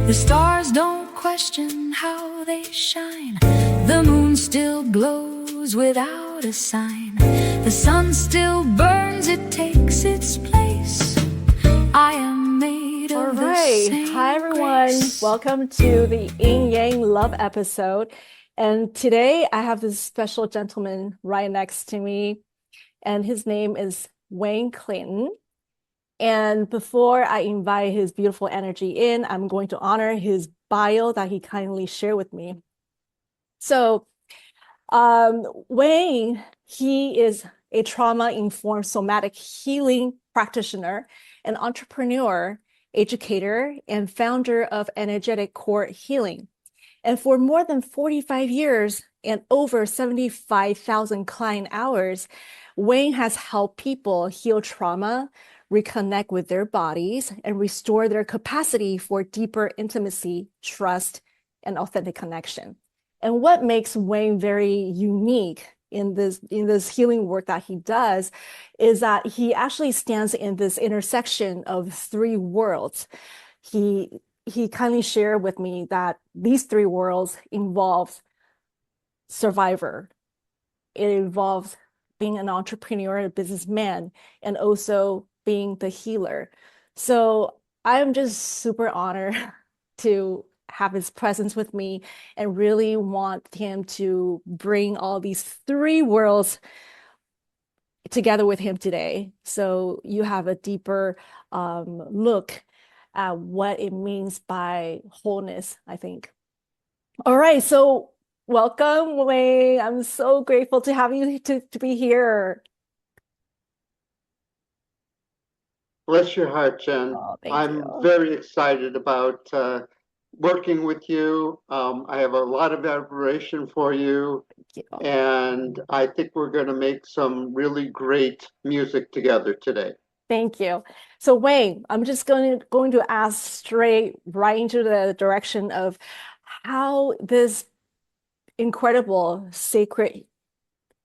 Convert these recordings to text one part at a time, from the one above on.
The stars don't question how they shine. The moon still glows without a sign. The sun still burns, it takes its place. I am made of the same Hi everyone, grace. welcome to the Yin-Yang Love episode. And today I have this special gentleman right next to me, and his name is Wayne Clayton. And before I invite his beautiful energy in, I'm going to honor his bio that he kindly shared with me. So Wayne, he is a trauma-informed somatic healing practitioner, an entrepreneur, educator, and founder of Energetic Core Healing. And for more than 45 years and over 75,000 client hours, Wayne has helped people heal trauma, reconnect with their bodies, and restore their capacity for deeper intimacy, trust, and authentic connection. And what makes Wayne very unique in this healing work that he does is that he actually stands in this intersection of three worlds. He kindly shared with me that these three worlds involve survivor. It involves being an entrepreneur, a businessman, and also being the healer. So I'm just super honored to have his presence with me and really want him to bring all these three worlds together with him today. So you have a deeper look at what it means by wholeness, I think. All right, so welcome, Wayne. I'm so grateful to have you to be here. Bless your heart, Jen. Oh, thank I'm you. very excited about working with you. I have a lot of admiration for you, Thank you. and I think we're going to make some really great music together today. Thank you. So Wayne, I'm just going to ask straight right into the direction of how this incredible sacred,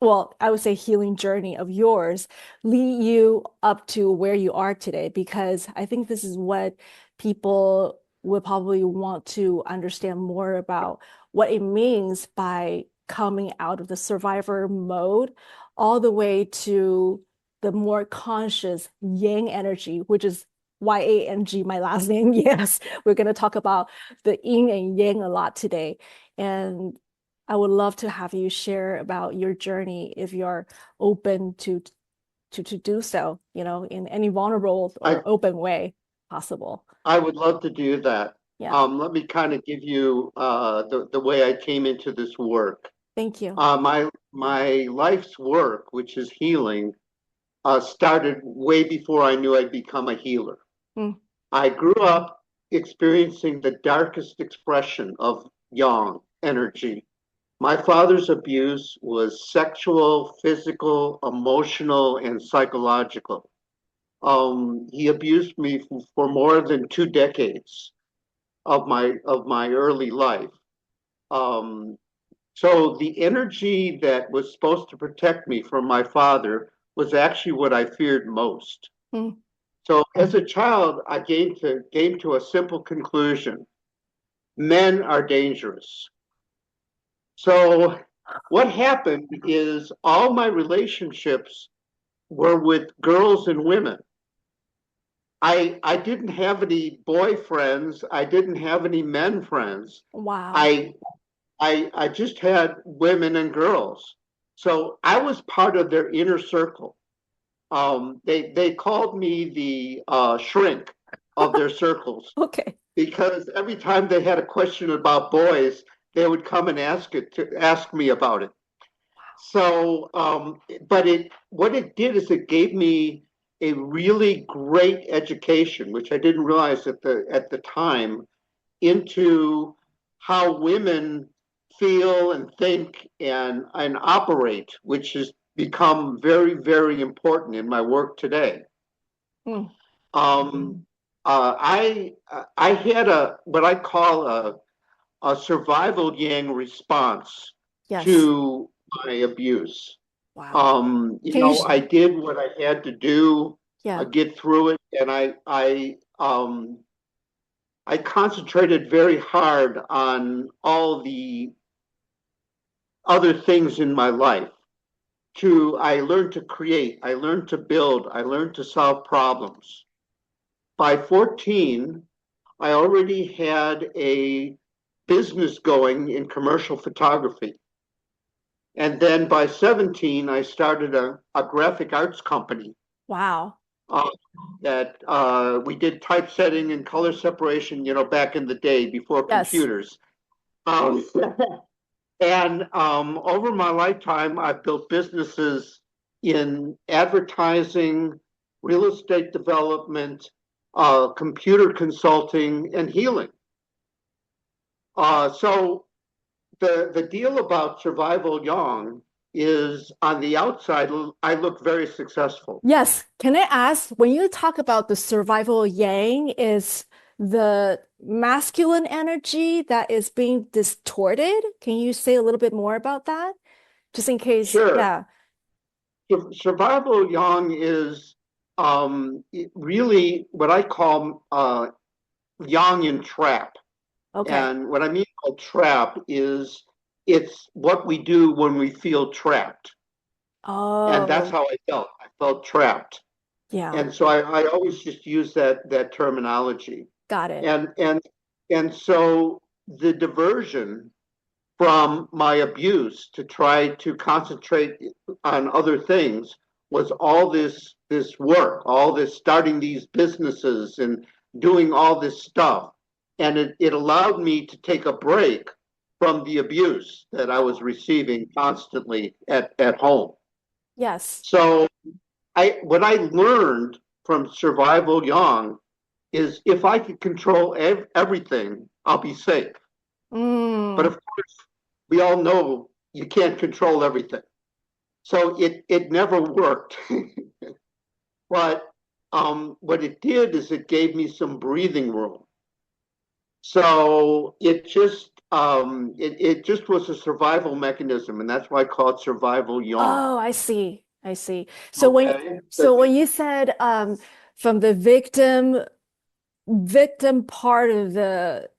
well, I would say healing journey of yours lead you up to where you are today, because I think this is what people would probably want to understand more about what it means by coming out of the survivor mode all the way to the more conscious yang energy, which is Y-A-N-G, my last name. Yes, we're going to talk about the yin and yang a lot today. And I would love to have you share about your journey if you're open to do so, in any vulnerable or open way possible. I would love to do that. Yeah. Let me kind of give you the way I came into this work. Thank you. My life's work, which is healing, started way before I knew I'd become a healer. Mm. I grew up experiencing the darkest expression of yang energy. My father's abuse was sexual, physical, emotional, and psychological. He abused me for more than 2 decades of my early life. So the energy that was supposed to protect me from my father was actually what I feared most. Mm. So as a child, I came to a simple conclusion: men are dangerous. So what happened is all my relationships were with girls and women. I didn't have any boyfriends. I didn't have any men friends. Wow. I just had women and girls. So I was part of their inner circle. They called me the shrink of their circles Okay. because every time they had a question about boys, they would come and ask me about it. So, but what it did is it gave me a really great education, which I didn't realize at the time, into how women feel and think and operate, which has become very, very important in my work today. Mm. I had what I call a survival yang response Yes. to my abuse. Wow. I did what I had to do, Yeah. get through it, and I I concentrated very hard on all the other things in my life. I learned to create, I learned to build, I learned to solve problems. By 14, I already had a business going in commercial photography. And then by 17, I started a graphic arts company Wow. uh, that we did typesetting and color separation, back in the day before Yes. computers. Um, and over my lifetime, I've built businesses in advertising, real estate development, computer consulting, and healing. So the deal about survival yang is on the outside, I look very successful. Yes. Can I ask, when you talk about the survival yang, is the masculine energy that is being distorted? Can you say a little bit more about that? Just in case, Sure. yeah. Survival yang is really what I call yang in trap. Okay. And what I mean by trap is it's what we do when we feel trapped. And that's Oh, how I felt. I felt trapped. yeah. And so I always just use that terminology. Got it. And so the diversion from my abuse to try to concentrate on other things was all this work, all this starting these businesses and doing all this stuff. And it allowed me to take a break from the abuse that I was receiving constantly at home. Yes. So what I learned from survival yang is if I could control everything, I'll be safe. But Mm, of course, we all know you can't control everything. So it never worked. But what it did is it gave me some breathing room. So it just was a survival mechanism, and that's why I call it survival yawn. oh, I see. I see. Okay. So when you said from the victim part of the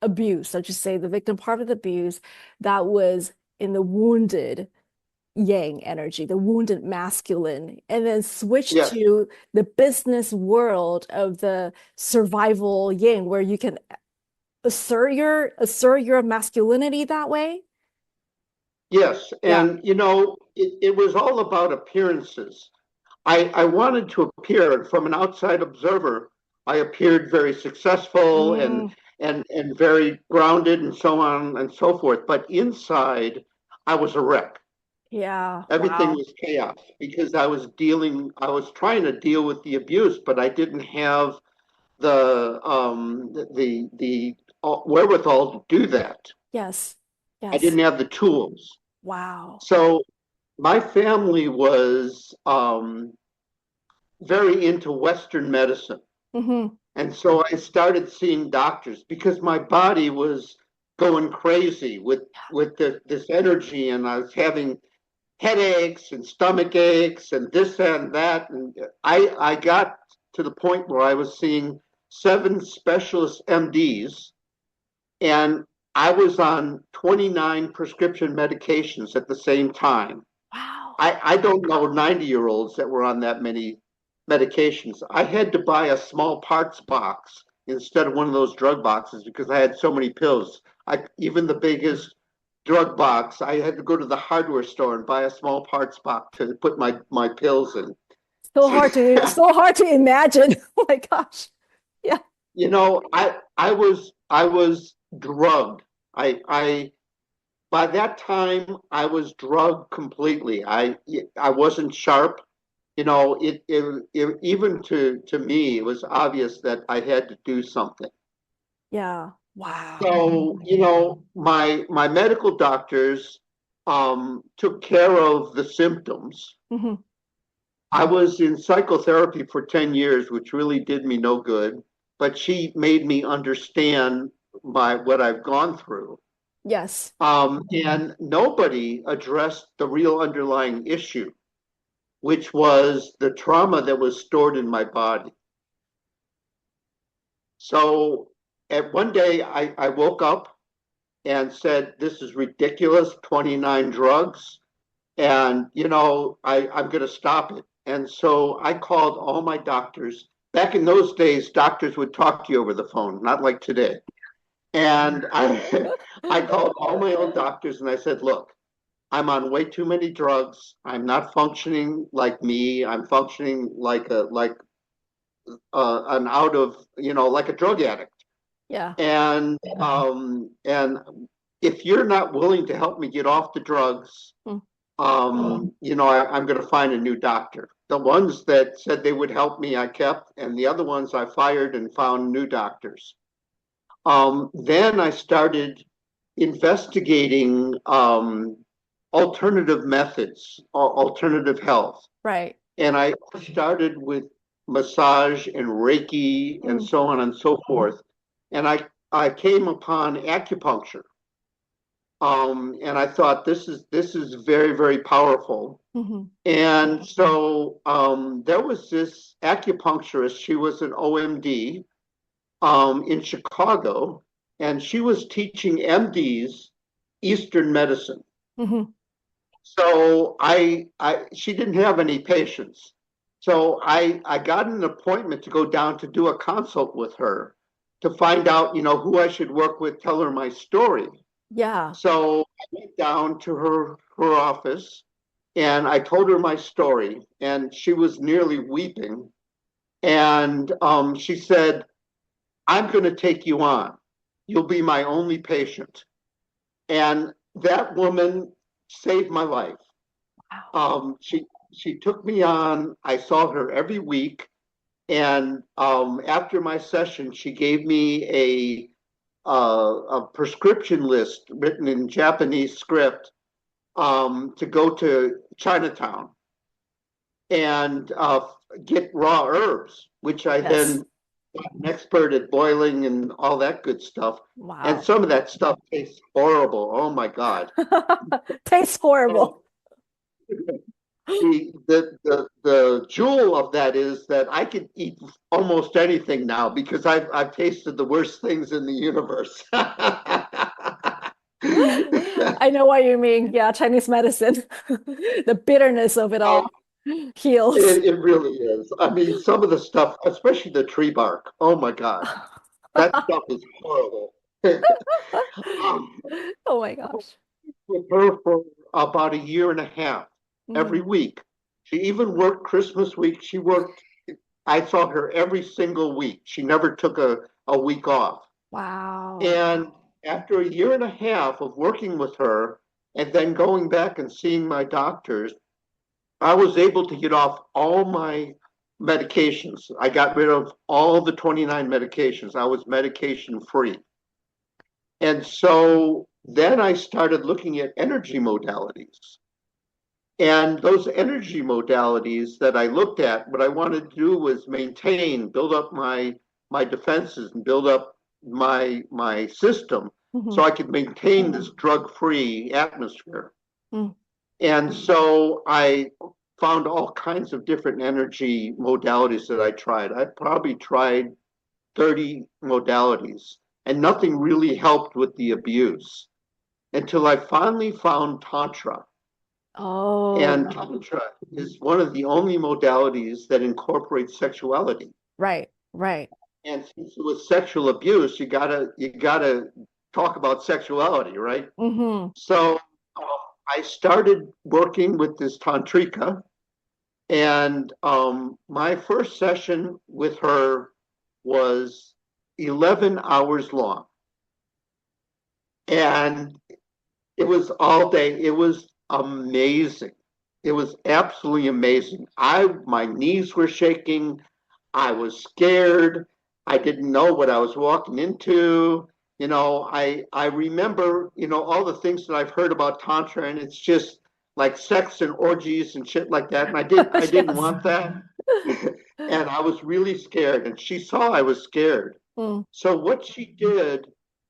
abuse, let's just say the victim part of the abuse, that was in the wounded yang energy, the wounded masculine, and then switch Yes, to the business world of the survival yang, where you can assert your masculinity that way. yes. Yeah. And it was all about appearances. I wanted to appear, and from an outside observer, I appeared very successful Mm, and very grounded and so on and so forth. But inside, I was a wreck. yeah. Everything Wow. was chaos because I was trying to deal with the abuse, but I didn't have the wherewithal to do that. Yes. I Yes. didn't have the tools. Wow. So my family was very into Western medicine. Hmm. And so I started seeing doctors because my body was going crazy with this energy, and I was having headaches and stomach aches and this and that. And I got to the point where I was seeing 7 specialist MDs, and I was on 29 prescription medications at the same time. Wow. I don't know 90-year-olds that were on that many medications. I had to buy a small parts box instead of one of those drug boxes because I had so many pills. Even the biggest drug box, I had to go to the hardware store and buy a small parts box to put my pills in. So hard to imagine. Oh my gosh. Yeah. I was drugged. I by that time I was drugged completely. I wasn't sharp. Even to me, it was obvious that I had to do something. Yeah. Wow. So, my medical doctors took care of the symptoms. Hmm. I was in psychotherapy for 10 years, which really did me no good, but she made me understand what I've gone through. Yes. And nobody addressed the real underlying issue, which was the trauma that was stored in my body. So at one day I woke up and said, this is ridiculous, 29 drugs. And, I'm going to stop it. And so I called all my doctors. Back in those days, doctors would talk to you over the phone, not like today. And I called all my old doctors and I said, look, I'm on way too many drugs. I'm not functioning like me. I'm functioning like an out of, like a drug addict. Yeah. And if you're not willing to help me get off the drugs, I'm going to find a new doctor. The ones that said they would help me, I kept, and the other ones I fired and found new doctors. Then I started investigating alternative methods, alternative health. Right. And I started with massage and Reiki and so on and so forth. And I came upon acupuncture. And I thought this is very, very powerful. Mm-hmm. And so there was this acupuncturist, she was an OMD in Chicago, and she was teaching MDs Eastern medicine. Mm-hmm. So she didn't have any patients. So I got an appointment to go down to do a consult with her to find out, who I should work with, tell her my story. Yeah. So I went down to her office and I told her my story, and she was nearly weeping. And she said, I'm going to take you on. You'll be my only patient. And that woman saved my life. Wow. She took me on. I saw her every week. And after my session, she gave me a prescription list written in Japanese script to go to Chinatown and get raw herbs, which I then got an expert at boiling and all that good stuff. Wow. And some of that stuff tastes horrible. Oh my God. Tastes horrible. The jewel of that is that I could eat almost anything now because I've tasted the worst things in the universe. I know what you mean. Yeah, Chinese medicine. The bitterness of it all heals. It really is. I mean, some of the stuff, especially the tree bark. Oh my God, that stuff is horrible. Oh my gosh. With her for about a year and a half, every week. She even worked Christmas week. I saw her every single week. She never took a week off. Wow. And after a year and a half of working with her and then going back and seeing my doctors, I was able to get off all my medications. I got rid of all the 29 medications. I was medication free. And so then I started looking at energy modalities. And those energy modalities that I looked at, what I wanted to do was build up my defenses and build up my system so I could maintain this drug-free atmosphere. And so I found all kinds of different energy modalities that I tried. I probably tried 30 modalities, and nothing really helped with the abuse until I finally found Tantra. Oh. And Tantra is one of the only modalities that incorporates sexuality. Right, right. And since it was sexual abuse, you gotta talk about sexuality, right? So I started working with this tantrika, and my first session with her was 11 hours long, and it was all day. It was amazing. It was absolutely amazing. My knees were shaking. I was scared. I didn't know what I was walking into. I remember, all the things that I've heard about Tantra, and it's just like sex and orgies and shit like that. And I didn't want that. And I was really scared. And she saw I was scared. So what she did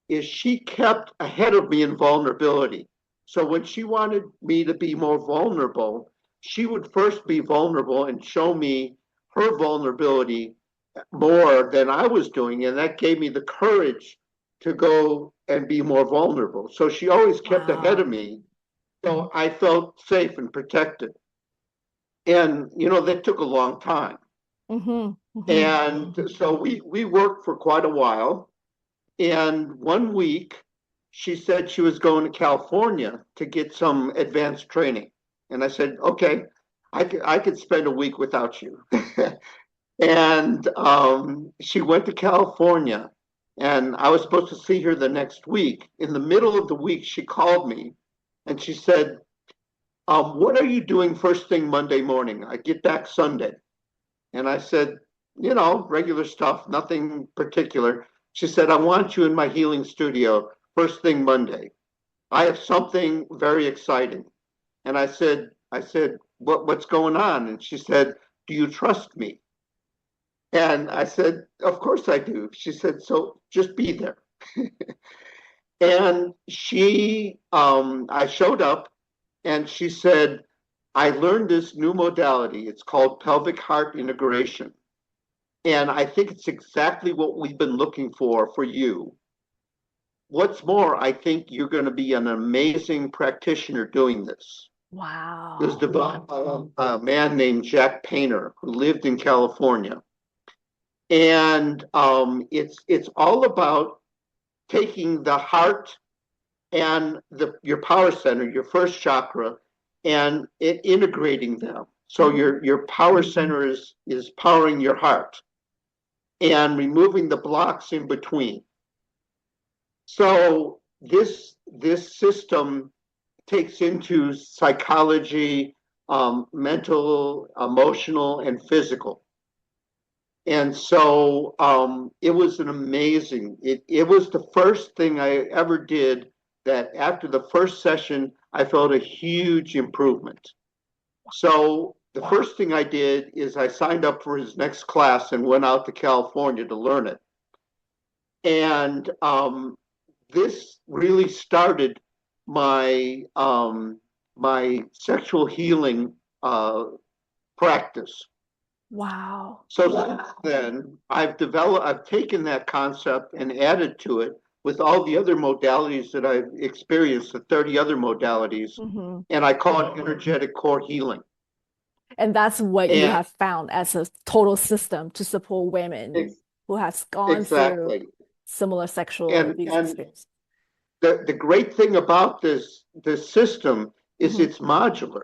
is she kept ahead of me in vulnerability. So when she wanted me to be more vulnerable, she would first be vulnerable and show me her vulnerability more than I was doing, and that gave me the courage to go and be more vulnerable. So she always kept ahead of me, so I felt safe and protected. And that took a long time. And so we worked for quite a while. And one week, she said she was going to California to get some advanced training. And I said, okay, I could spend a week without you. And she went to California, and I was supposed to see her the next week. In the middle of the week, she called me, and she said, what are you doing first thing Monday morning? I get back Sunday. And I said, regular stuff, nothing particular. She said, I want you in my healing studio first thing Monday. I have something very exciting. And I said, what's going on? And she said, do you trust me? And I said, of course I do. She said, so just be there. And I showed up, and she said, I learned this new modality. It's called pelvic heart integration. And I think it's exactly what we've been looking for you. What's more, I think you're going to be an amazing practitioner doing this. Wow. It was developed by a man named Jack Painter, who lived in California. And it's all about taking the heart and your power center, your first chakra, and integrating them. So your power center is powering your heart and removing the blocks in between. So this system takes into psychology, mental, emotional, and physical. And so it was an amazing, it was the first thing I ever did that after the first session, I felt a huge improvement. So the first thing I did is I signed up for his next class and went out to California to learn it. And this really started my my sexual healing practice. Wow. So since then, I've taken that concept and added to it with all the other modalities that I've experienced, the 30 other modalities, and I call it energetic core healing. And that's what you have found as a total system to support women who have gone through similar sexual abuse experience. The great thing about this system is it's modular.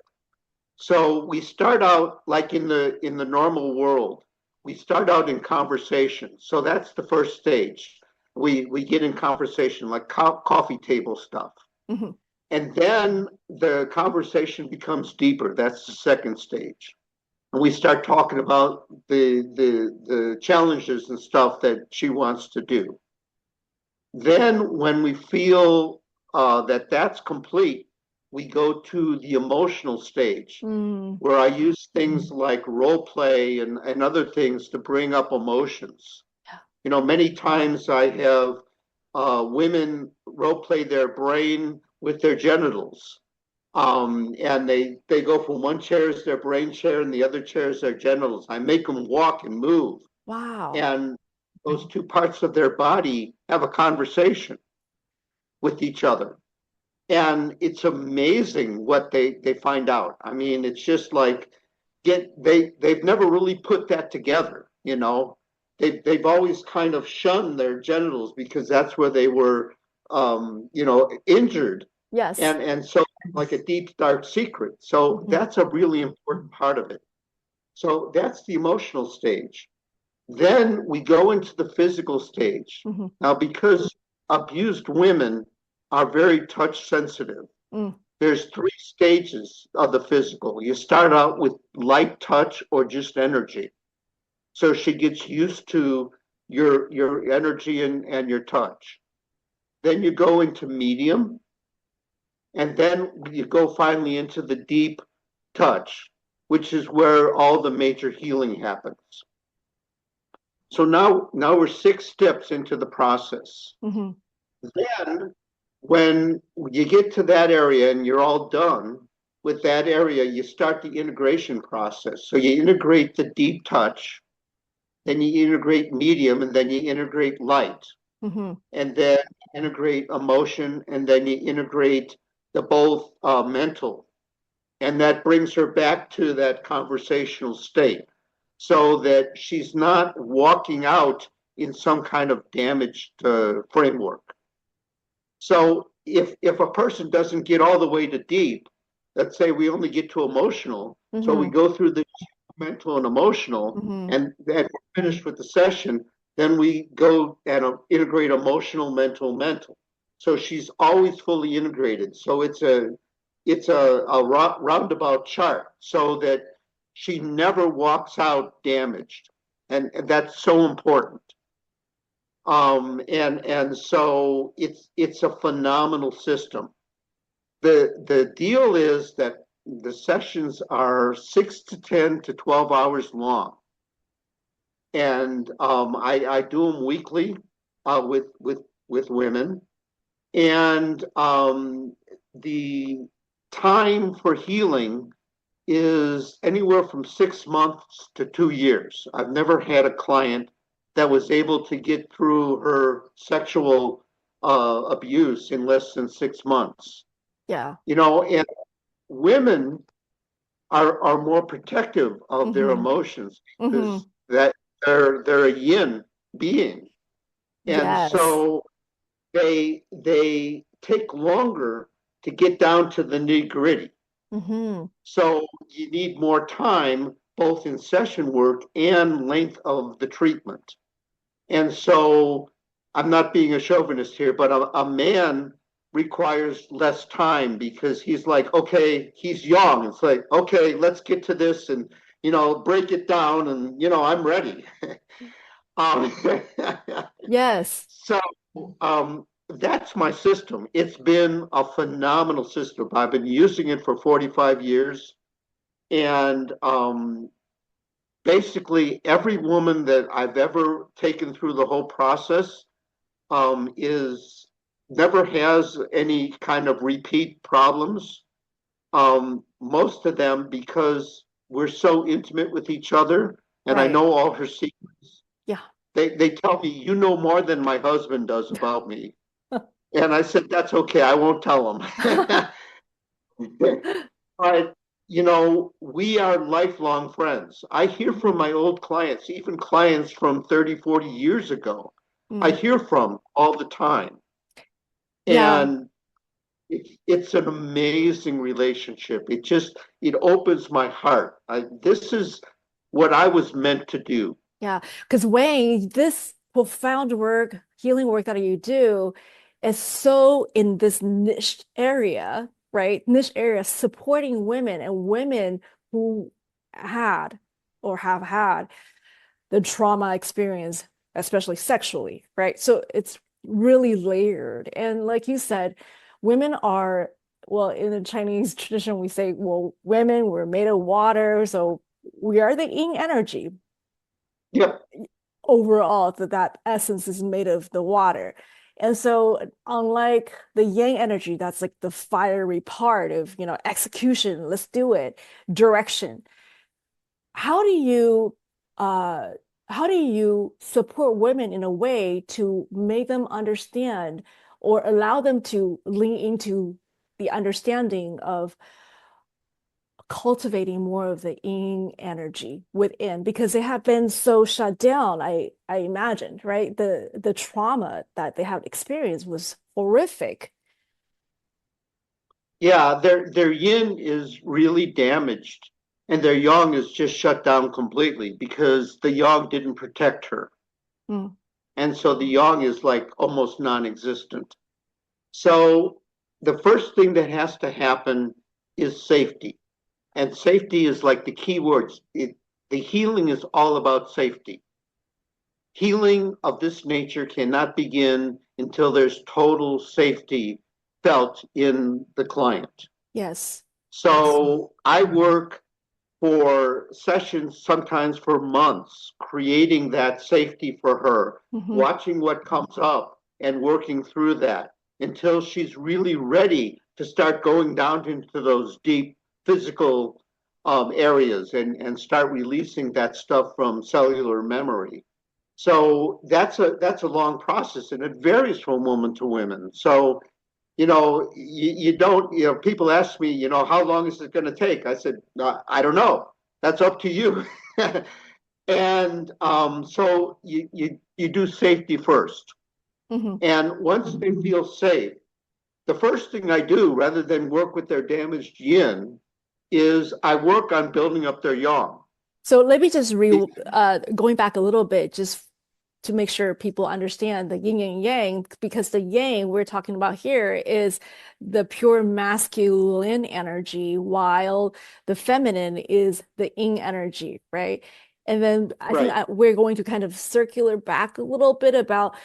So we start out like in the normal world. We start out in conversation. So that's the first stage. We get in conversation, like coffee table stuff. And then the conversation becomes deeper. That's the second stage. And we start talking about the challenges and stuff that she wants to do. Then when we feel that that's complete, we go to the emotional stage where I use things like role play and other things to bring up emotions. Many times I have women role play their brain with their genitals. And they go from one chair is their brain chair and the other chair is their genitals. I make them walk and move. Wow. And those two parts of their body have a conversation with each other. And it's amazing what they find out. I mean, it's just like they've never really put that together, They've always kind of shunned their genitals because that's where they were injured. Yes. And so like a deep, dark secret. So that's a really important part of it. So that's the emotional stage. Then we go into the physical stage. Now, because abused women are very touch sensitive, there's 3 stages of the physical. You start out with light touch or just energy. So she gets used to your energy and your touch. Then you go into medium, and then you go finally into the deep touch, which is where all the major healing happens. So now we're 6 steps into the process. Then when you get to that area and you're all done with that area, you start the integration process. So you integrate the deep touch, then you integrate medium, and then you integrate light, and then integrate emotion, and then you integrate the both mental. And that brings her back to that conversational state so that she's not walking out in some kind of damaged framework. So if a person doesn't get all the way to deep, let's say we only get to emotional, so we go through the mental and emotional, and then we're finished with the session, then we go and integrate emotional, mental, mental. So she's always fully integrated. So it's a roundabout chart so that she never walks out damaged, and that's so important. And so it's a phenomenal system. The deal is that the sessions are 6 to 10 to 12 hours long, and I do them weekly with women, and the time for healing is anywhere from 6 months to 2 years. I've never had a client that was able to get through her sexual abuse in less than 6 months. Yeah. And women are more protective of their emotions because that they're a yin being, and so they take longer to get down to the nitty-gritty. So you need more time, both in session work and length of the treatment. And so I'm not being a chauvinist here, but a man requires less time because he's like, okay, he's young. It's like, okay, let's get to this and, break it down and, I'm ready. Yes. So that's my system. It's been a phenomenal system. I've been using it for 45 years. And basically every woman that I've ever taken through the whole process is never has any kind of repeat problems. Most of them, because we're so intimate with each other, and I know all her secrets. Yeah. They tell me, you know more than my husband does about me. And I said, that's okay, I won't tell him. But, we are lifelong friends. I hear from my old clients, even clients from 30, 40 years ago, I hear from all the time. Yeah. And it's an amazing relationship. It opens my heart. This is what I was meant to do. Yeah. Because Wayne, this profound work, healing work that you do is so in this niche area, right? Niche area supporting women and women who had or have had the trauma experience, especially sexually, right? So it's really layered. And like you said, women are, well, in the Chinese tradition, we say, well, women were made of water, so we are the yin energy. Yep. Overall, that essence is made of the water. And so unlike the yang energy, that's like the fiery part of, execution, let's do it, direction. How do you support women in a way to make them understand or allow them to lean into the understanding of cultivating more of the yin energy within, because they have been so shut down, I imagined, right? The trauma that they have experienced was horrific. Yeah, their yin is really damaged, and their yang is just shut down completely because the yang didn't protect her. And so the yang is like almost non-existent. So the first thing that has to happen is safety. And safety is like the key words. The healing is all about safety. Healing of this nature cannot begin until there's total safety felt in the client. Yes. So I work for sessions, sometimes for months, creating that safety for her, watching what comes up and working through that until she's really ready to start going down into those deep physical areas and start releasing that stuff from cellular memory. So that's a long process, and it varies from woman to women. So you don't, people ask me, how long is it going to take? I said, I don't know. That's up to you. And so you do safety first. Mhm. And once they feel safe, the first thing I do, rather than work with their damaged yin, is I work on building up their yang. So let me just going back a little bit, just to make sure people understand the yin and yang, because the yang we're talking about here is the pure masculine energy, while the feminine is the yin energy, right? And then I think Right. we're going to kind of circular back a little bit about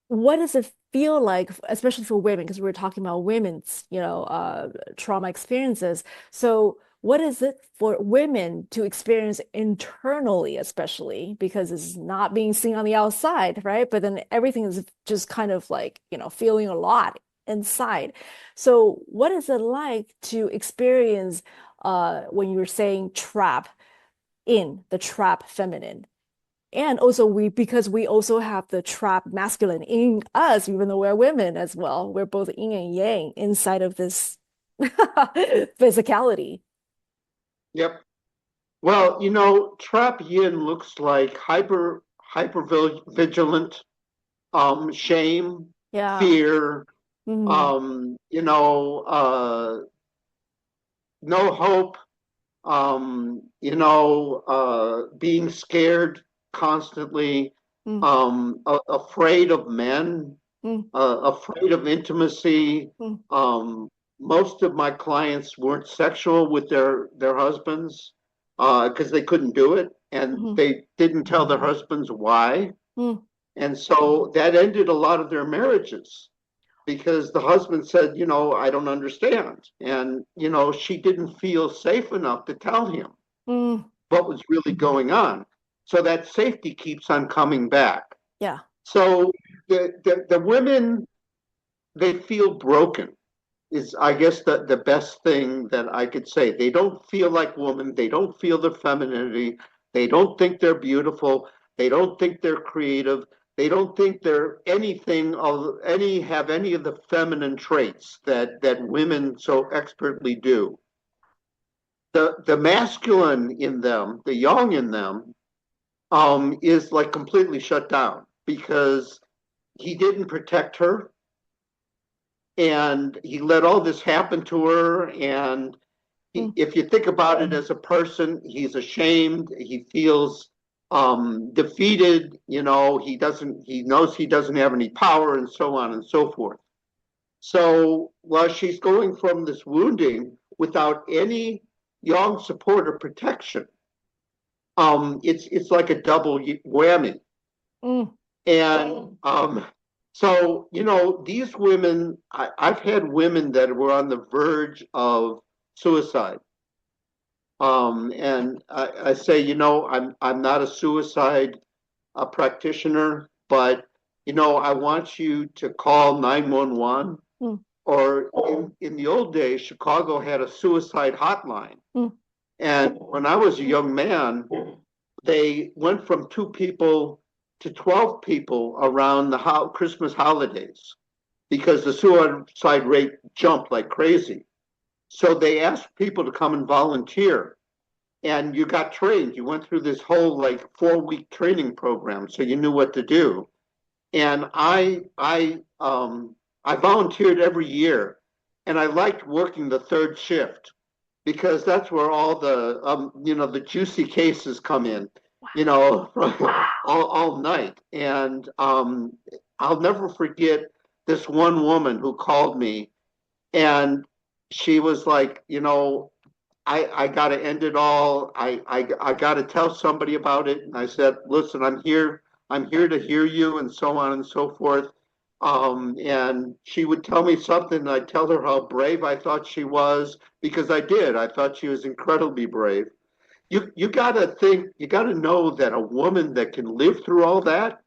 what does it feel like, especially for women, because we're talking about women's, trauma experiences. So what is it for women to experience internally, especially because it's not being seen on the outside, right? But then everything is just kind of like, feeling a lot inside. So what is it like to experience when you're saying trap in the trap feminine? And also because we also have the trap masculine in us, even though we're women as well. We're both yin and yang inside of this physicality. Yep. Well, trap yin looks like vigilant, shame, Yeah. fear, Hmm. no hope, being scared constantly, Mm, afraid of men, mm, afraid of intimacy. mm, Um, Most of my clients weren't sexual with their husbands because they couldn't do it, and mhm, they didn't tell their husbands why. mm, And so that ended a lot of their marriages because the husband said, I don't understand. And, she didn't feel safe enough to tell him mm. what was really going on. So that safety keeps on coming back. Yeah. So the women, they feel broken is, I guess, the best thing that I could say. They don't feel like women. They don't feel their femininity. They don't think they're beautiful. They don't think they're creative. They don't think they're anything of have any of the feminine traits that women so expertly do. The masculine in them, the yang in them, is like completely shut down because he didn't protect her and he let all this happen to her. And Mm, if you think about it as a person, he's ashamed. He feels defeated. He knows he doesn't have any power, and so on and so forth. So while she's going from this wounding without any yang support or protection, it's like a double whammy. mm, And so, these women, I've had women that were on the verge of suicide. And I say, I'm not a suicide practitioner, but, I want you to call 911. mm, Or in the old days, Chicago had a suicide hotline. mm, And when I was a young man, they went from 2 people to 12 people around the Christmas holidays because the suicide rate jumped like crazy. So they asked people to come and volunteer, and you got trained. You went through this whole like 4-week training program, so you knew what to do. And I volunteered every year, and I liked working the third shift because that's where all the juicy cases come in, all night. And I'll never forget this one woman who called me, and she was like, I got to end it all. I got to tell somebody about it. And I said, listen, I'm here. I'm here to hear you, and so on and so forth. And she would tell me something, and I'd tell her how brave I thought she was, because I did. I thought she was incredibly brave. You got to think, you got to know that a woman that can live through all that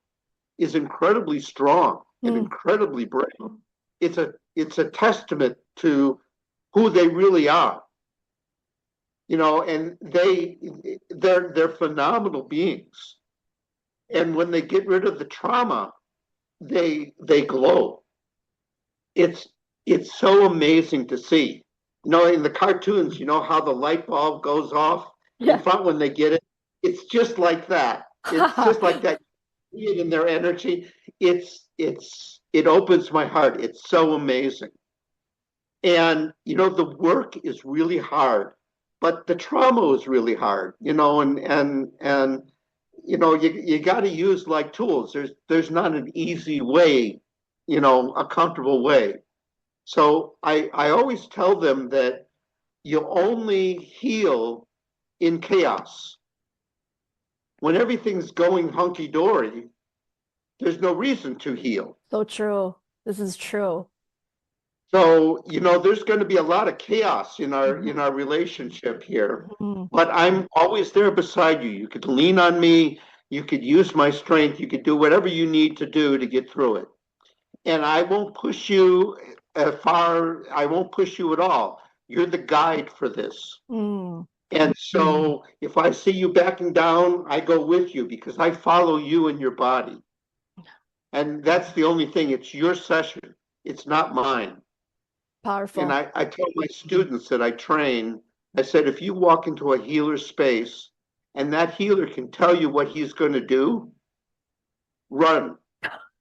is incredibly strong and mm. incredibly brave. It's a testament to who they really are. and they're phenomenal beings. And when they get rid of the trauma, they glow. It's it's so amazing to see. In the cartoons, how the light bulb goes off in Yeah. front when they get it. It's just like that. It's just like that. You see it in their energy. It opens my heart. It's so amazing. And the work is really hard, but the trauma is really hard. And you got to use like tools. There's not an easy way, a comfortable way. So I always tell them that you only heal in chaos. When everything's going hunky-dory, there's no reason to heal. So true. This is true. So, there's going to be a lot of chaos in our Mhm. in our relationship here, Mhm. but I'm always there beside you. You could lean on me, you could use my strength, you could do whatever you need to do to get through it. And I won't push you I won't push you at all. You're the guide for this. Mm. And so if I see you backing down, I go with you because I follow you in your body. And that's the only thing. It's your session. It's not mine. And Powerful. I tell my students that I train, I said, if you walk into a healer space and that healer can tell you what he's going to do, run,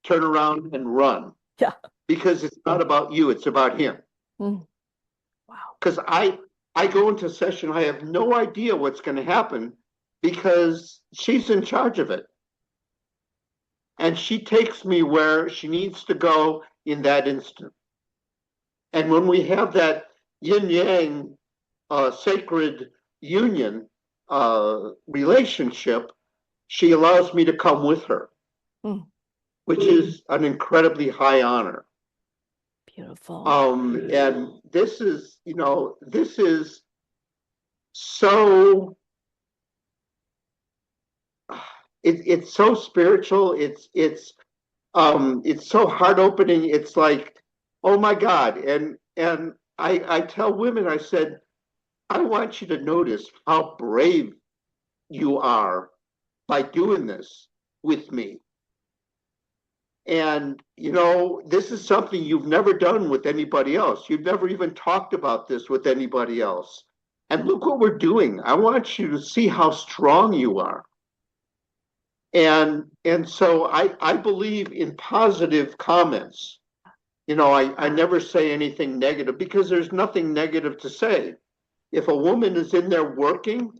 turn around and run. Yeah. Because it's not about you, it's about him. Mm. Wow. Because I go into a session, I have no idea what's going to happen because she's in charge of it. And she takes me where she needs to go in that instant. And when we have that yin-yang sacred union relationship, she allows me to come with her, Mm. which is an incredibly high honor. Beautiful. And this is so it's so spiritual. It's so heart opening. It's like, oh my God. And I tell women, I said, I want you to notice how brave you are by doing this with me. And, this is something you've never done with anybody else. You've never even talked about this with anybody else. And look what we're doing. I want you to see how strong you are. And so I believe in positive comments. I never say anything negative because there's nothing negative to say. If a woman is in there working,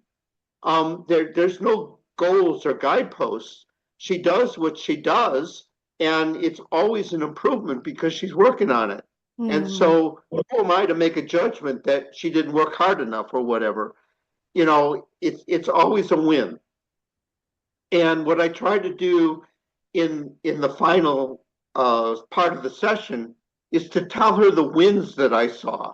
there's no goals or guideposts. She does what she does, and it's always an improvement because she's working on it. And Mm. so, who am I to make a judgment that she didn't work hard enough or whatever? It's always a win. And what I try to do in the final part of the session is to tell her the wins that I saw,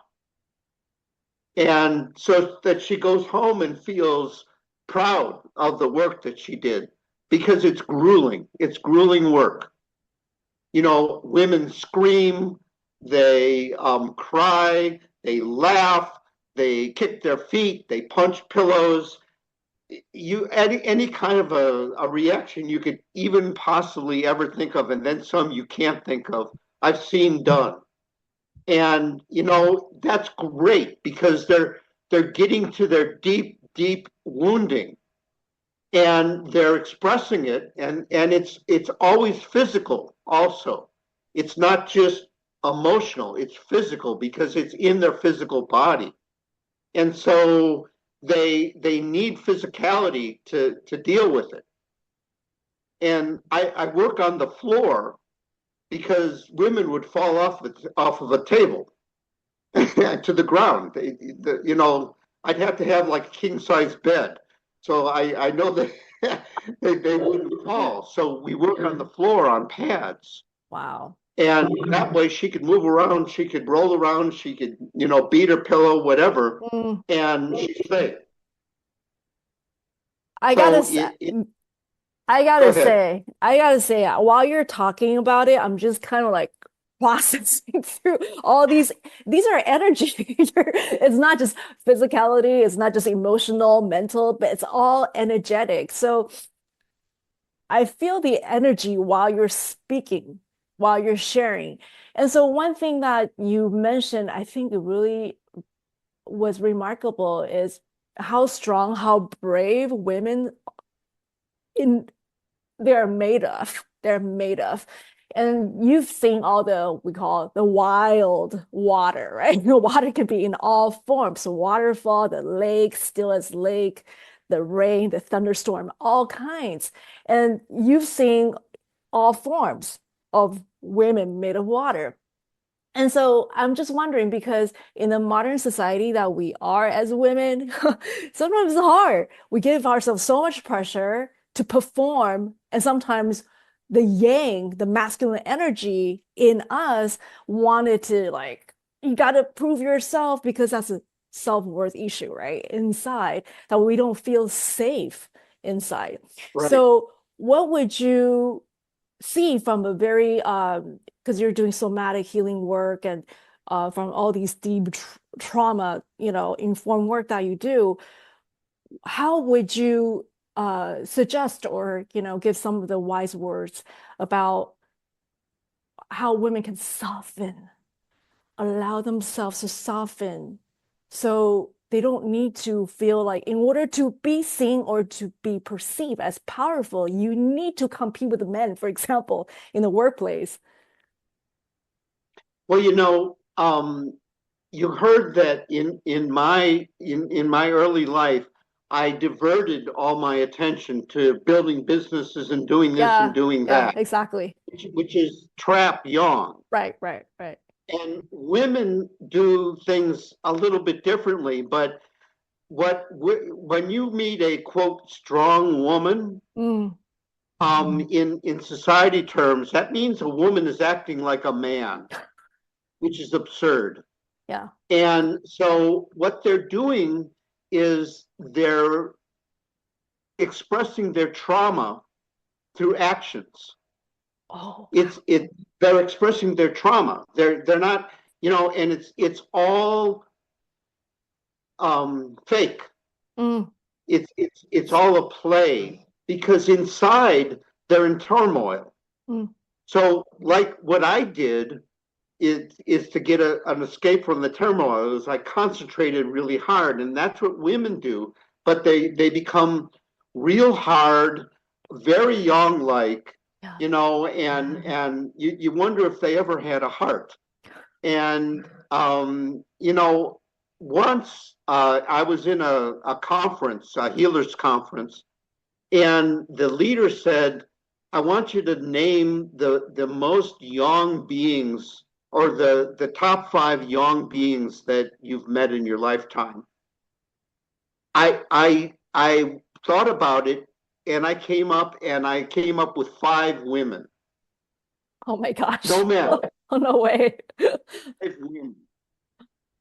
and so that she goes home and feels proud of the work that she did because it's grueling. It's grueling work. Women scream, they cry, they laugh, they kick their feet, they punch pillows. Any kind of a reaction you could even possibly ever think of, and then some you can't think of, I've seen done. And that's great because they're getting to their deep wounding and they're expressing it, and it's always physical also. It's not just emotional, it's physical because it's in their physical body. And so they need physicality to deal with it. And I work on the floor because women would fall off of a table to the ground. I'd have to have like a king size bed. So I know that they wouldn't fall. So we work on the floor on pads. Wow. And that way she could move around, she could roll around, she could, beat her pillow, whatever, Mm. and she's safe. I gotta, So s- go ahead. I gotta say, while you're talking about it, I'm just kind of like processing through all these are energy. It's not just physicality, it's not just emotional, mental, but it's all energetic. So I feel the energy while you're speaking, while you're sharing. And so one thing that you mentioned, I think it really was remarkable, is how strong, how brave women in they're made of. They're made of. And you've seen all the, we call it the wild water, right? The water can be in all forms. So waterfall, the lake, still as lake, the rain, the thunderstorm, all kinds. And you've seen all forms of women made of water. And so I'm just wondering, because in the modern society that we are as women, sometimes it's hard. We give ourselves so much pressure to perform, and sometimes the yang, the masculine energy in us wanted to like, you got to prove yourself because that's a self-worth issue, right? Inside, that we don't feel safe inside. Right. So what would you see from a very because you're doing somatic healing work, and from all these deep trauma, informed work that you do, how would you suggest, or give some of the wise words about how women can soften, allow themselves to soften, so they don't need to feel like, in order to be seen or to be perceived as powerful, you need to compete with the men, for example, in the workplace? Well, you heard that in my early life, I diverted all my attention to building businesses and doing this and Yeah, doing yeah, that, exactly. which is trap yang. Right, right, right. And women do things a little bit differently, but when you meet a quote strong woman, Mm, in society terms, that means a woman is acting like a man, which is absurd. yeah. And so what they're doing is they're expressing their trauma through actions. Oh, They're expressing their trauma. They're not, and it's all fake. mm, It's all a play because inside they're in turmoil. mm, So like what I did is to get an escape from the turmoil is I concentrated really hard, and that's what women do, but they become real hard, very young like, yeah. and you wonder if they ever had a heart. And once I was in a conference, a healers conference, and the leader said, I want you to name the most yang beings, or the top 5 yang beings that you've met in your lifetime. I thought about it, and I came up with 5 women. Oh my gosh. No men. Oh, no way. 5 women.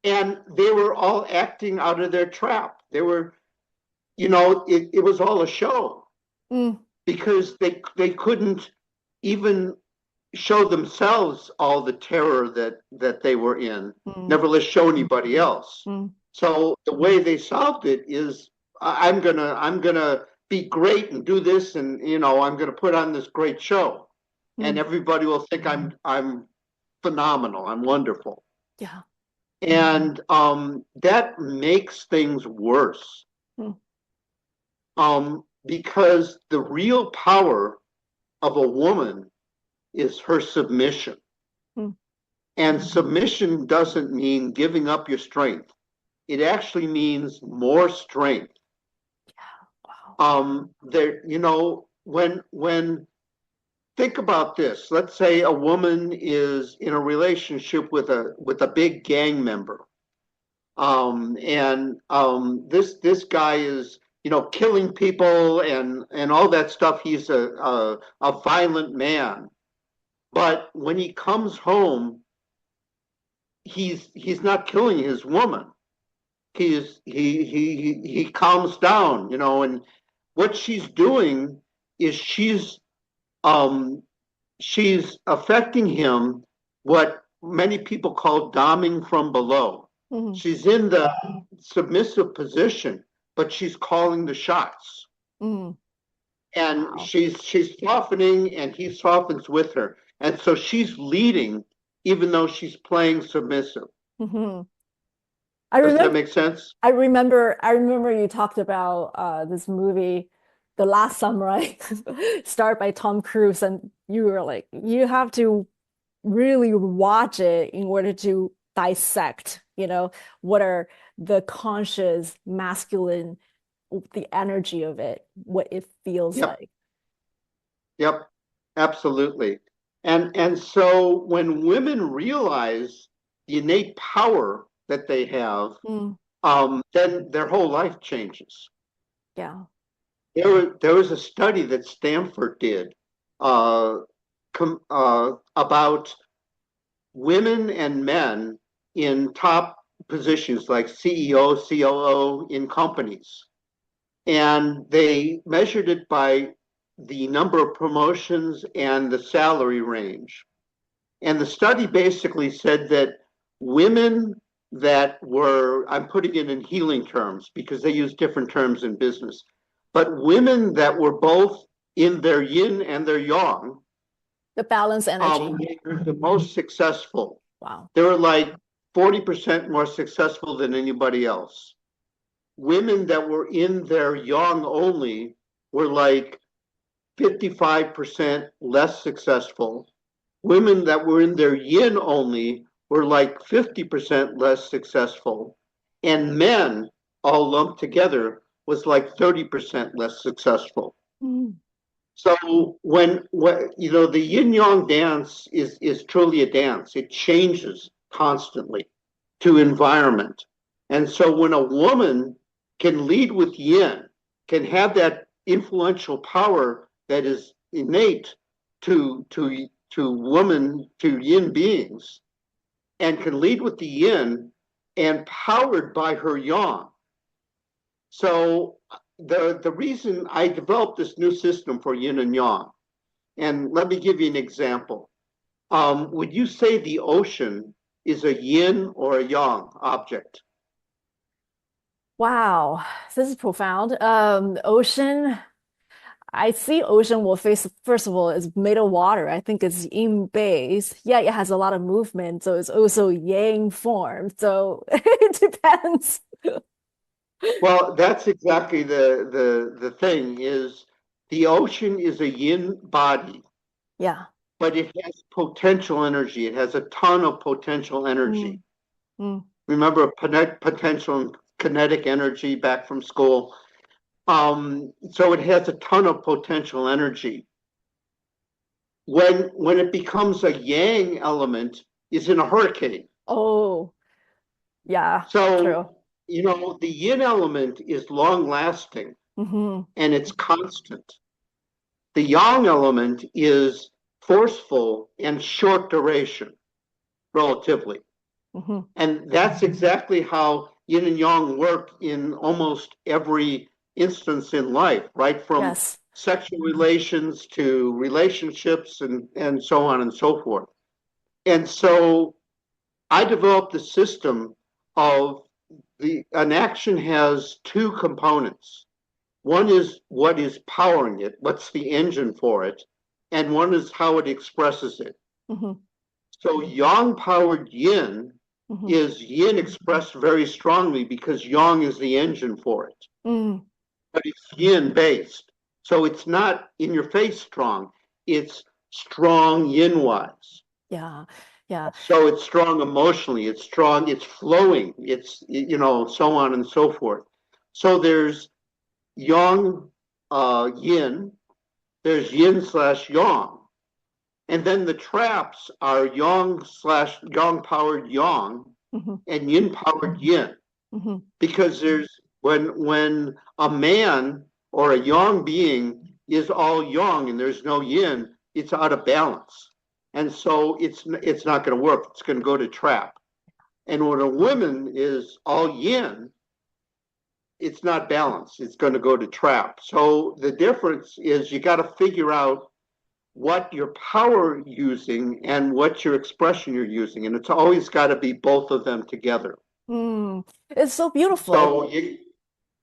And they were all acting out of their trap. They were, it was all a show. Mm, Because they couldn't even show themselves all the terror that they were in, mm, nevertheless show anybody else. mm, So the way they solved it is, I'm gonna be great and do this, and I'm gonna put on this great show, and mm. everybody will think I'm phenomenal, I'm wonderful. Yeah. And that makes things worse. Mm. Because the real power of a woman is her submission. Mm. And submission doesn't mean giving up your strength. It actually means more strength. Wow. When think about this, let's say a woman is in a relationship with a big gang member. And this guy is killing people and all that stuff. He's a violent man, but when he comes home, he's not killing his woman. He calms down, and what she's doing is she's affecting him what many people call doming from below. Mhm. She's in the submissive position, but she's calling the shots. Mhm. And Wow. she's softening and he softens with her. And so she's leading even though she's playing submissive. Mhm. I Does that remember make sense? I remember you talked about this movie, The Last Samurai, starred by Tom Cruise, and you were like, you have to really watch it in order to dissect, what are the conscious masculine, the energy of it, what it feels Yep. like. Yep. Absolutely. And so when women realize the innate power that they have, Mm, then their whole life changes. yeah. There was a study that Stanford did uh, about women and men in top positions like CEO, COO in companies. And they measured it by the number of promotions and the salary range. And the study basically said that women that were, I'm putting it in healing terms because they use different terms in business, but women that were both in their yin and their yang The balance energy. were the most successful. Wow. They were like 40% more successful than anybody else. Women that were in their yang only were like 55% less successful. Women that were in their yin only were like 50% less successful. And men, all lumped together, was like 30% less successful. Mm, So when you know the yin yang dance is truly a dance. It changes constantly to environment. And so when a woman can lead with yin, can have that influential power that is innate to woman to yin beings, and can lead with the yin and powered by her yang. So the reason I developed this new system for yin and yang, and let me give you an example. Would you say the ocean is a yin or a yang object? wow, this is profound. Ocean. I see ocean will face, first of all, is made of water. I think it's in base. Yeah, it has a lot of movement, so it's also yang form. So it depends. Well, that's exactly the thing is the ocean is a yin body, Yeah. but it has potential energy. It has a ton of potential Mm, energy. mm, Remember potential and kinetic energy back from school? So it has a ton of potential energy. When it becomes a yang element, is in a hurricane. oh, yeah, true. So, the yin element is long lasting Hmm. and it's constant. The yang element is forceful and short duration, relatively. Hmm. And that's exactly how yin and yang work in almost every instance in life, right? From Yes. sexual relations to relationships and so on and so forth. And so I developed a system of an action has two components. One is what is powering it, what's the engine for it, and one is how it expresses it. Hmm. So yang powered yin Hmm. is yin expressed very strongly because yang is the engine for it, Mm, but it's yin based. So it's not in your face strong, it's strong yin wise. yeah. Yeah. So it's strong emotionally, it's strong, it's flowing, it's, so on and so forth. So there's yang yin, there's yin slash yang. And then the traps are yang slash yang powered yang Hmm. and yin powered yin. Hmm. Because there's when a man or a yang being is all yang and there's no yin, it's out of balance. And so it's not going to work. It's going to go to trap. And when a woman is all yin, it's not balanced. It's going to go to trap. So the difference is you got to figure out what your power using and what your expression you're using. And it's always got to be both of them together. It's so beautiful. So,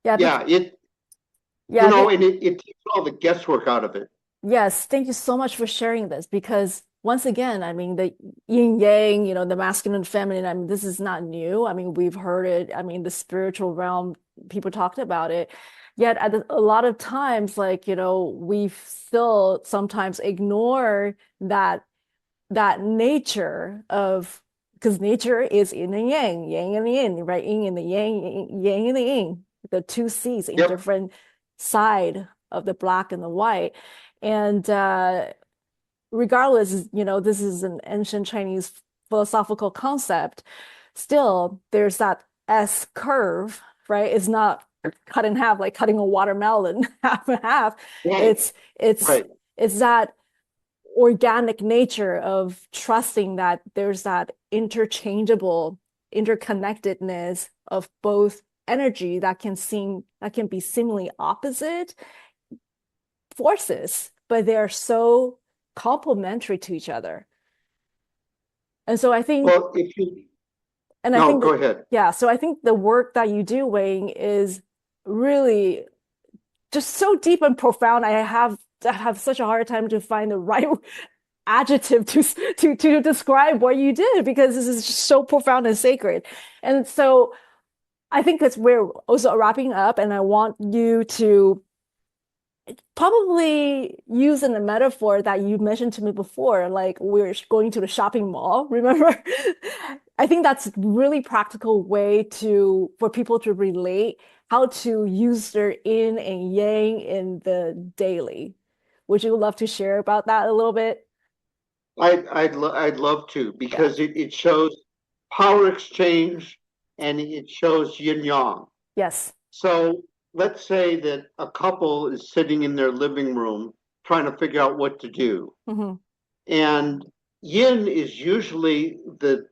Yeah, yeah, and it takes all the guesswork out of it. yes, thank you so much for sharing this because once again, I mean, the yin yang, the masculine and feminine, I mean, this is not new. I mean, we've heard it. I mean, the spiritual realm, people talked about it. Yet at a lot of times, like, we still sometimes ignore that nature of, because nature is yin and yang and the yin, right? Yin and the yang and the yin, the two C's in Yep. different side of the black and the white. And regardless, this is an ancient Chinese philosophical concept. Still, there's that S curve, right? It's not cut in half, like cutting a watermelon half and half. Right. It's Right. it's that organic nature of trusting that there's that interchangeable interconnectedness of both energy that can be seemingly opposite forces, but they're so complementary to each other. And so I think, Well, if you, and I no, think go that, ahead. yeah, so I think the work that you do, Wayne, is really just so deep and profound. I have such a hard time to find the right adjective to describe what you did because this is just so profound and sacred. And so I think that's where also wrapping up, and I want you to probably using the metaphor that you mentioned to me before, like we're going to the shopping mall, remember? I think that's a really practical way for people to relate how to use their yin and yang in the daily. Would you love to share about that a little bit? I'd love to Yeah. because it shows power exchange and it shows yin yang. Yes. So let's say that a couple is sitting in their living room trying to figure out what to do. Hmm. And yin is usually the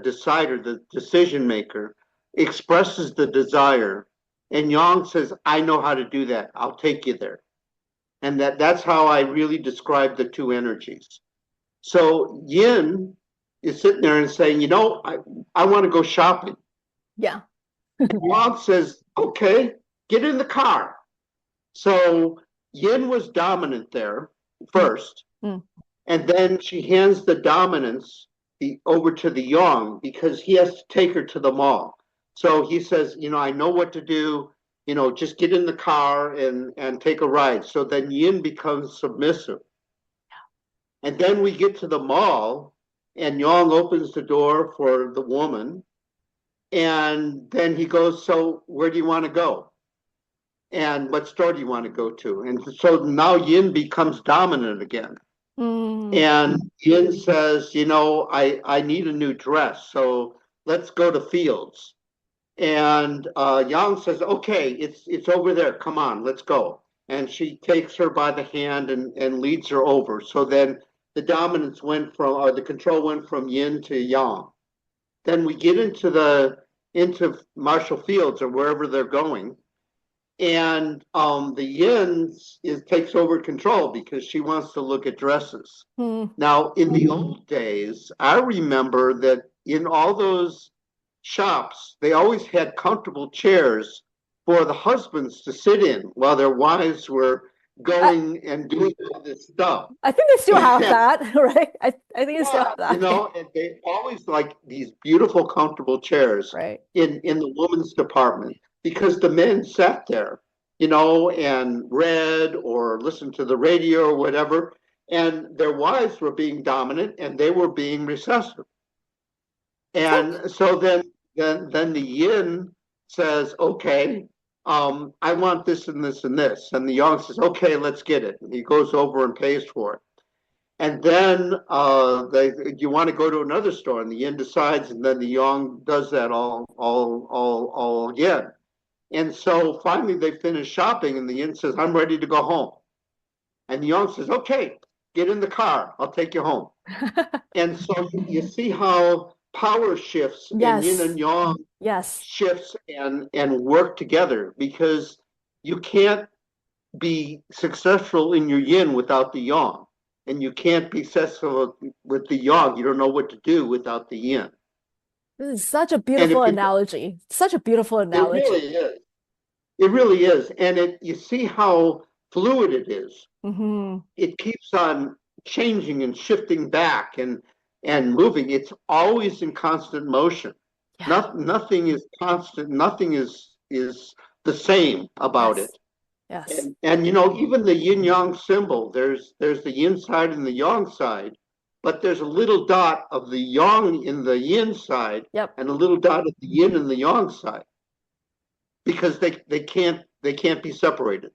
decider, the decision maker, expresses the desire. And yang says, I know how to do that. I'll take you there. And that's how I really describe the two energies. So yin is sitting there and saying, I want to go shopping. Yeah. Yang says, okay, get in the car. So yin was dominant there first. Mm. And then she hands the dominance over to the yang because he has to take her to the mall. So he says, I know what to do. Just get in the car and take a ride. So then yin becomes submissive. And then we get to the mall, and yang opens the door for the woman. And then he goes, so where do you want to go? And what store do you want to go to? And so now yin becomes dominant again. Mm. And yin says, I need a new dress. So let's go to Fields. And Yang says, okay, it's over there. Come on, let's go. And she takes her by the hand and leads her over. So then the dominance or the control went from yin to yang. Then we get into Marshall Fields or wherever they're going. And the yin takes over control because she wants to look at dresses. Mm. Now, in the old days, I remember that in all those shops, they always had comfortable chairs for the husbands to sit in while their wives were going and doing all this stuff. I think they still have that, right? I think they still have that. And they always like these beautiful, comfortable chairs Right. in the women's department because the men sat there, and read or listened to the radio or whatever, and their wives were being dominant and they were being recessive. And so then the yin says, okay, I want this and this and this. And the yang says, okay, let's get it. And he goes over and pays for it. And then you want to go to another store, and the yin decides, and then the yang does that all again. And so finally they finish shopping, and the yin says, I'm ready to go home. And the yang says, okay, get in the car. I'll take you home. And so you see how power shifts Yes. and yin and yang Yes. shifts and work together because you can't be successful in your yin without the yang. and you can't be successful with the yang. You don't know what to do without the yin. This is such a And beautiful if you, analogy. Such a beautiful it really analogy. is. It really is. And you see how fluid it is. Hmm. It keeps on changing and shifting back and moving. It's always in constant motion. Yeah. Nothing is constant. Nothing is the same about Yes. it. Yes. And you know, even the yin yang symbol, there's the yin side and the yang side, but there's a little dot of the yang in the yin side Yep. and a little dot of the yin in the yang side because they can't be separated.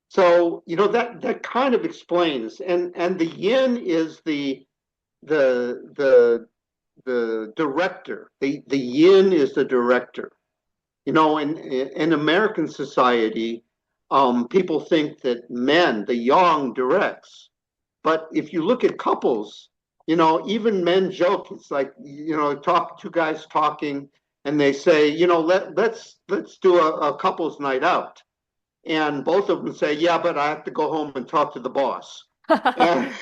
So you know that kind of explains, and the yin is the the the director. The yin is the director. You know, in American society, people think that men, the yang, directs. But if you look at couples, you know, even men joke. It's like, you know, two guys talking, and they say, you know, let's do a couples night out, and both of them say, yeah, but I have to go home and talk to the boss. And,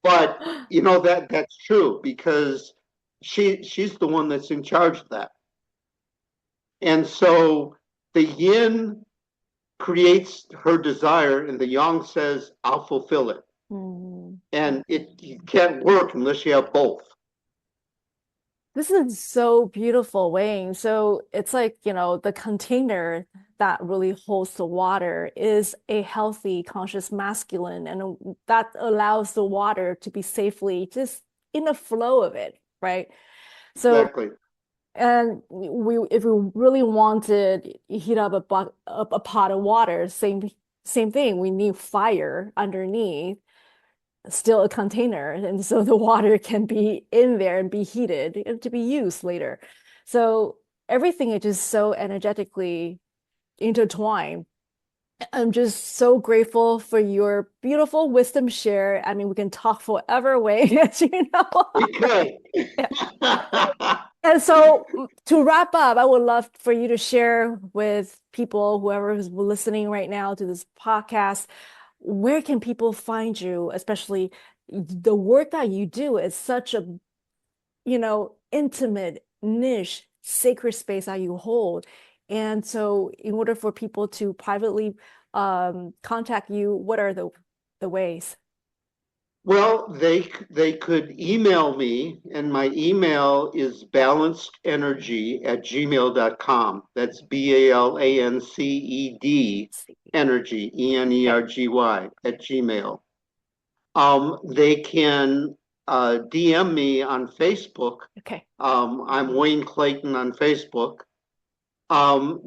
but you know that's true because she's the one that's in charge of that. And so the yin creates her desire, and the yang says, I'll fulfill it. Mm. And it can't work unless you have both. This is so beautiful, Wayne. So it's like, the container that really holds the water is a healthy, conscious masculine, and that allows the water to be safely just in the flow of it, right? So, Exactly. and if we really wanted to heat up a pot of water, same thing. We need fire underneath, still a container, and so the water can be in there and be heated and to be used later. So everything is just so energetically intertwined. I'm just so grateful for your beautiful wisdom share. I mean, we can talk forever, Wayne, as you know. We could. And so to wrap up, I would love for you to share with people, whoever is listening right now to this podcast, where can people find you, especially the work that you do is such a, intimate, niche, sacred space that you hold. And so in order for people to privately contact you, what are the ways? Well, they could email me, and my email is balancedergy@gmail.com. That's BALANCED energy, Okay. ENERGY at Gmail. They can DM me on Facebook. Okay. I'm Wayne Clayton on Facebook.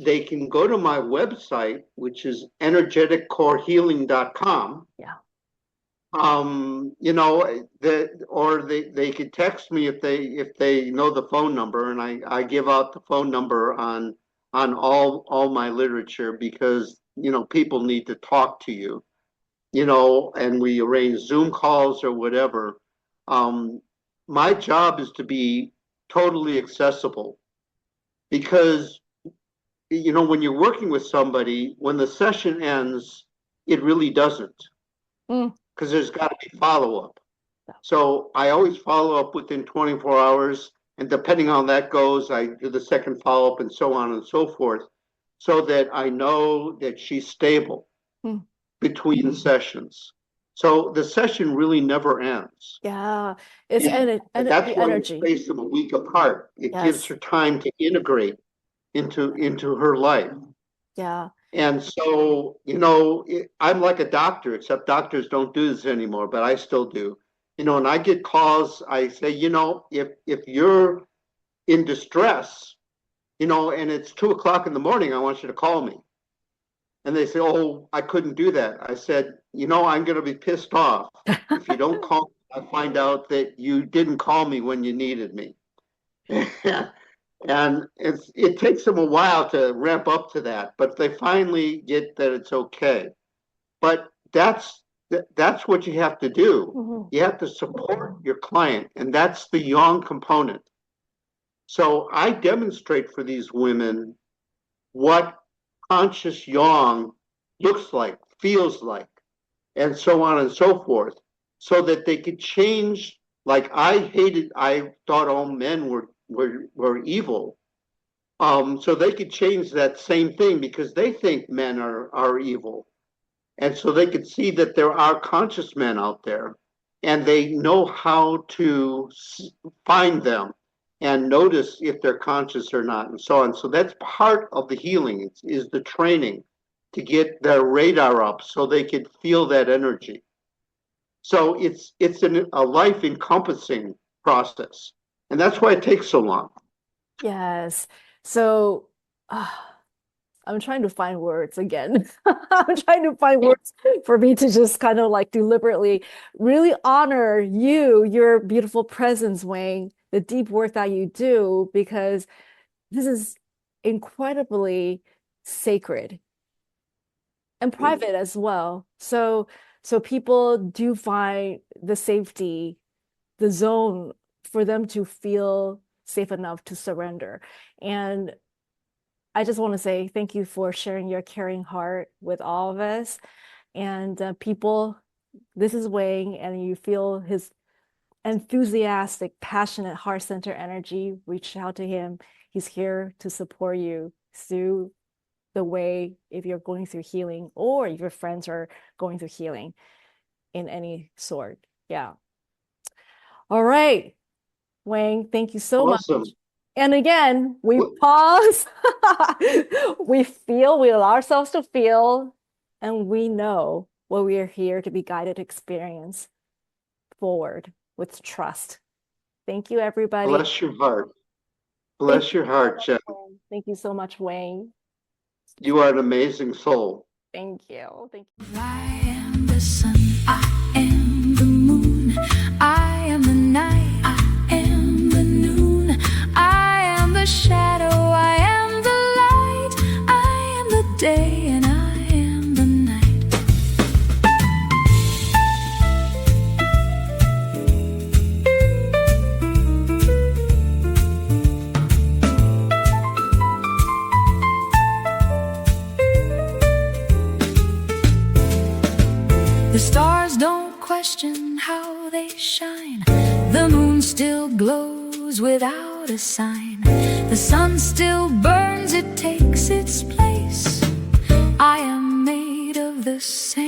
They can go to my website, which is energeticcorehealing.com. Yeah. You know, or they could text me if they know the phone number, and I give out the phone number on all my literature because you know people need to talk to you, you know, and we arrange Zoom calls or whatever. Um, my job is to be totally accessible because you know when you're working with somebody, when the session ends, it really doesn't Mm. because there's got to be follow up. So I always follow up within 24 hours. And depending on that goes, I do the second follow up and so on and so forth, so that I know that she's stable Mm. between sessions. So the session really never ends. Yeah. It's And that's the why we energy. space them a week apart. It gives Yes. her time to integrate into her life. Yeah. And so, you know, I'm like a doctor, except doctors don't do this anymore, but I still do. You know, and I get calls, I say, you know, if you're in distress, you know, and it's 2 o'clock in the morning, I want you to call me. And they say, oh, I couldn't do that. I said, you know, I'm going to be pissed off if you don't call me, I find out that you didn't call me when you needed me. And it takes them a while to ramp up to that, but they finally get that it's okay. But that's what you have to do. Mhm. You have to support your client, and that's the yang component. So I demonstrate for these women what conscious yang looks like, feels like. and so on and so forth, so that they could change. Like I thought all men were evil. So they could change that same thing because they think men are evil. And so they could see that there are conscious men out there and they know how to find them and notice if they're conscious or not and so on. So that's part of the healing is the training to get their radar up so they could feel that energy. So it's a life encompassing process. And that's why it takes so long. Yes. So I'm trying to find words again. I'm trying to find words for me to just kind of like deliberately really honor you, your beautiful presence, Wayne, the deep work that you do, because this is incredibly sacred and private as well. So people do find the safety, the zone for them to feel safe enough to surrender. And I just want to say thank you for sharing your caring heart with all of us. And people, this is Wayne, and you feel his enthusiastic, passionate, heart-centered energy. Reach out to him. He's here to support you through the way if you're going through healing or if your friends are going through healing in any sort. Yeah. All right, Wayne, thank you so much. Awesome. And again, we pause, we allow ourselves to feel, and we know what we are here to be guided to experience forward with trust. Thank you, everybody. Bless your heart. Bless your heart, Jen. Thank you so much, Wayne. You are an amazing soul. Thank you. Thank you. I am the sun, I am the moon, I am the night, I am the noon, I am the shadow, I am the light, I am the day, and I am the night. The stars don't question how they shine. The moon still glows without a sign. The sun still burns, it takes its place. I am made of the same.